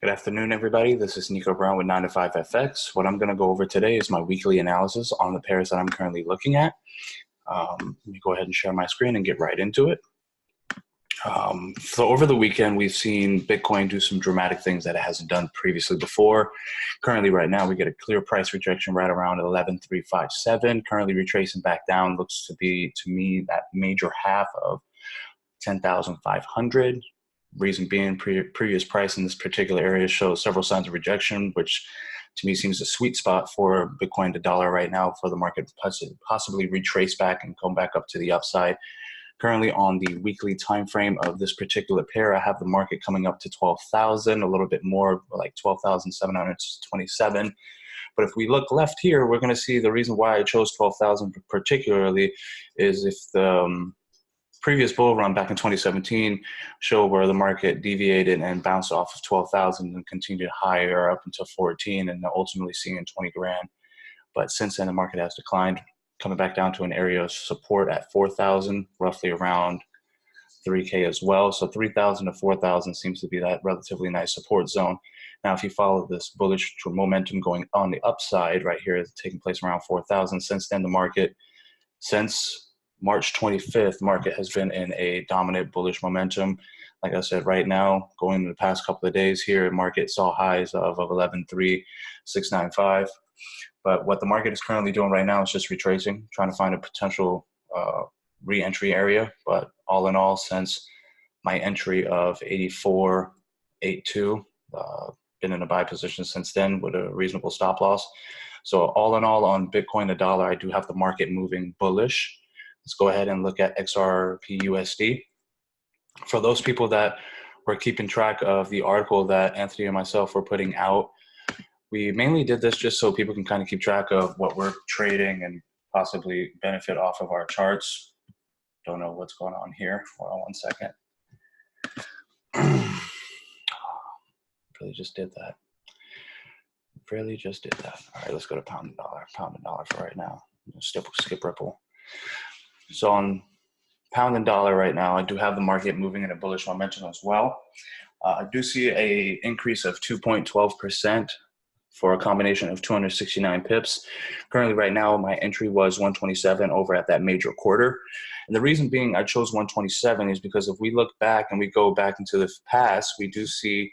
Good afternoon, everybody. This is Nico Brown with 9 to 5 FX. What I'm going to go over today is my weekly analysis on the pairs that I'm currently looking at. Let me go ahead and share my screen and get right into it. So over the weekend, we've seen Bitcoin do some dramatic things that it hasn't done previously before. Currently, right now, we get a clear price rejection right around 11,357. Currently retracing back down looks to be, to me, that major half of 10,500. Reason being, previous price in this particular area shows several signs of rejection, which to me seems a sweet spot for Bitcoin to dollar right now for the market to possibly retrace back and come back up to the upside. Currently on the weekly time frame of this particular pair, I have the market coming up to 12,000, a little bit more like 12,727. But if we look left here, we're going to see the reason why I chose 12,000 particularly is if the previous bull run back in 2017 showed where the market deviated and bounced off of 12,000 and continued higher up until 14 and ultimately seeing 20 grand. But since then, the market has declined, coming back down to an area of support at 4,000, roughly around 3K as well. So 3,000 to 4,000 seems to be that relatively nice support zone. Now, if you follow this bullish momentum going on the upside right here, it's taking place around 4,000. Since then, the market, since March 25th, market has been in a dominant bullish momentum. Like I said, right now, going in the past couple of days here, market saw highs of 11,365. But what the market is currently doing right now is just retracing, trying to find a potential re-entry area. But all in all, since my entry of 84.82, been in a buy position since then with a reasonable stop loss. So all in all, on Bitcoin to dollar, I do have the market moving bullish. Let's go ahead and look at XAUUSD. For those people that were keeping track of the article that Anthony and myself were putting out, we mainly did this just so people can kind of keep track of what we're trading and possibly benefit off of our charts. Don't know what's going on here. Hold on one second. Really just did that. Really just did that. All right, let's go to pound and dollar. Pound and dollar for right now. Skip Ripple. So on pound and dollar right now, I do have the market moving in a bullish momentum as well. I do see a increase of 2.12% for a combination of 269 pips. Currently right now, my entry was 127 over at that major quarter. And the reason being I chose 127 is because if we look back and we go back into the past, we do see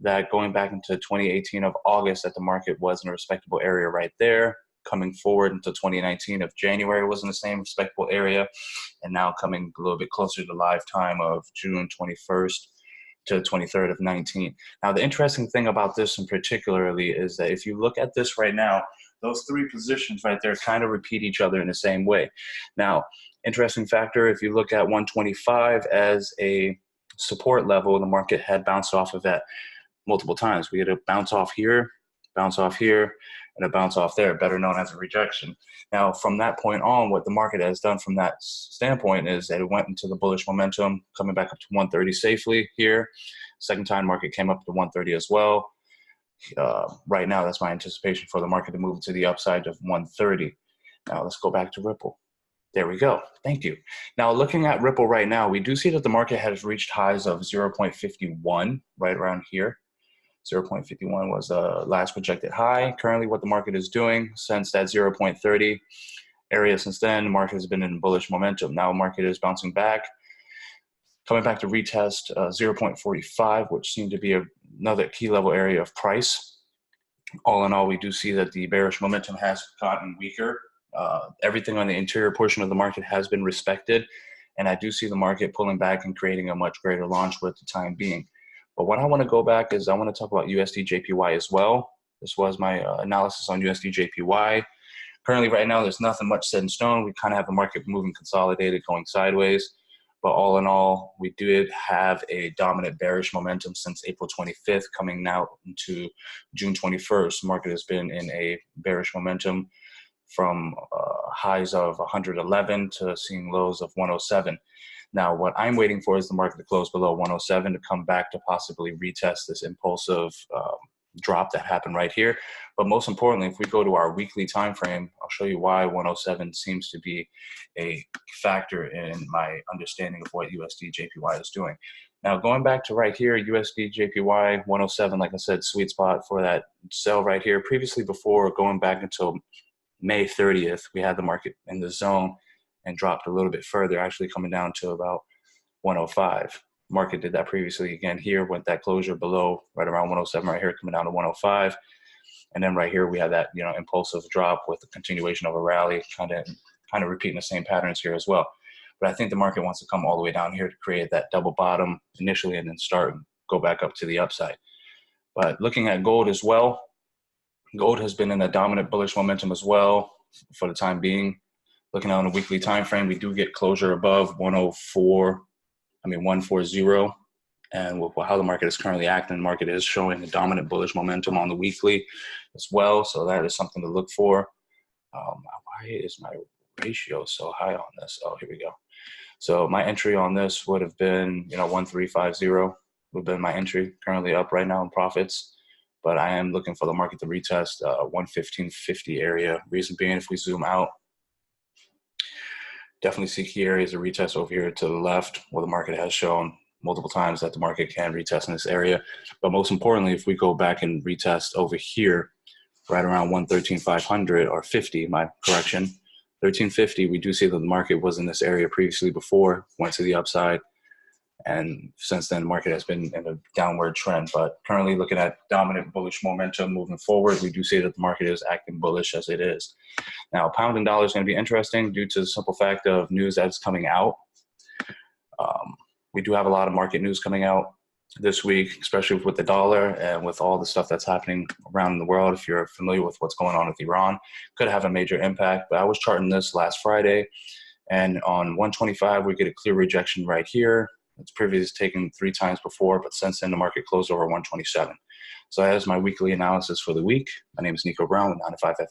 that going back into 2018 of August that the market was in a respectable area right there. Coming forward into 2019 of January was in the same respectable area, and now coming a little bit closer to the live time of June 21st to the 23rd of 19. Now, the interesting thing about this in particularly is that if you look at this right now, those three positions right there kind of repeat each other in the same way. Now, interesting factor, if you look at 125 as a support level, the market had bounced off of that multiple times. We had a bounce off here, and a bounce off there, better known as a rejection. Now, from that point on, what the market has done from that standpoint is that it went into the bullish momentum, coming back up to 130 safely here. Second time, market came up to 130 as well. Right now, that's my anticipation for the market to move to the upside of 130. Now, let's go back to Ripple. There we go. Thank you. Now, looking at Ripple right now, we do see that the market has reached highs of 0.51 right around here. 0.51 was the last projected high. Currently, what the market is doing since that 0.30 area since then, the market has been in bullish momentum. Now, market is bouncing back, coming back to retest 0.45, which seemed to be another key level area of price. All in all, we do see that the bearish momentum has gotten weaker. Everything on the interior portion of the market has been respected, and I do see the market pulling back and creating a much greater launch with the time being. But what I want to go back is I want to talk about USDJPY as well. This was my analysis on USDJPY. Currently, right now, there's nothing much set in stone. We kind of have the market moving consolidated, going sideways. But all in all, we did have a dominant bearish momentum since April 25th, coming now into June 21st. The market has been in a bearish momentum from highs of 111 to seeing lows of 107. Now, what I'm waiting for is the market to close below 107 to come back to possibly retest this impulsive drop that happened right here. But most importantly, if we go to our weekly time frame, I'll show you why 107 seems to be a factor in my understanding of what USDJPY is doing. Now, going back to right here, USDJPY 107, like I said, sweet spot for that sell right here. Previously, before going back until May 30th, we had the market in the zone and dropped a little bit further, actually coming down to about 105. Market did that previously again here, went that closure below right around 107 right here, coming down to 105. And then right here, we had that, impulsive drop with the continuation of a rally, kind of repeating the same patterns here as well. But I think the market wants to come all the way down here to create that double bottom initially and then start and go back up to the upside. But looking at gold as well, gold has been in a dominant bullish momentum as well for the time being. Looking on a weekly time frame, we do get closure above 140. And with how the market is currently acting, the market is showing a dominant bullish momentum on the weekly as well. So that is something to look for. Why is my ratio so high on this? Oh, here we go. So my entry on this would have been, 1350 would have been my entry. Currently up right now in profits, but I am looking for the market to retest 115.50 area. Reason being, if we zoom out, definitely see key areas of retest over here to the left, where the market has shown multiple times that the market can retest in this area. But most importantly, if we go back and retest over here, right around 113.500 or 50, my correction, 1350, we do see that the market was in this area previously before, went to the upside. And since then, the market has been in a downward trend. But currently looking at dominant bullish momentum moving forward, we do see that the market is acting bullish as it is. Now, pound and dollar is going to be interesting due to the simple fact of news that's coming out. We do have a lot of market news coming out this week, especially with the dollar and with all the stuff that's happening around the world. If you're familiar with what's going on with Iran, could have a major impact. But I was charting this last Friday, and on 125, we get a clear rejection right here. It's previously taken 3 times before, but since then the market closed over 127. So that is my weekly analysis for the week. My name is Nico Brown with 9to5 FM.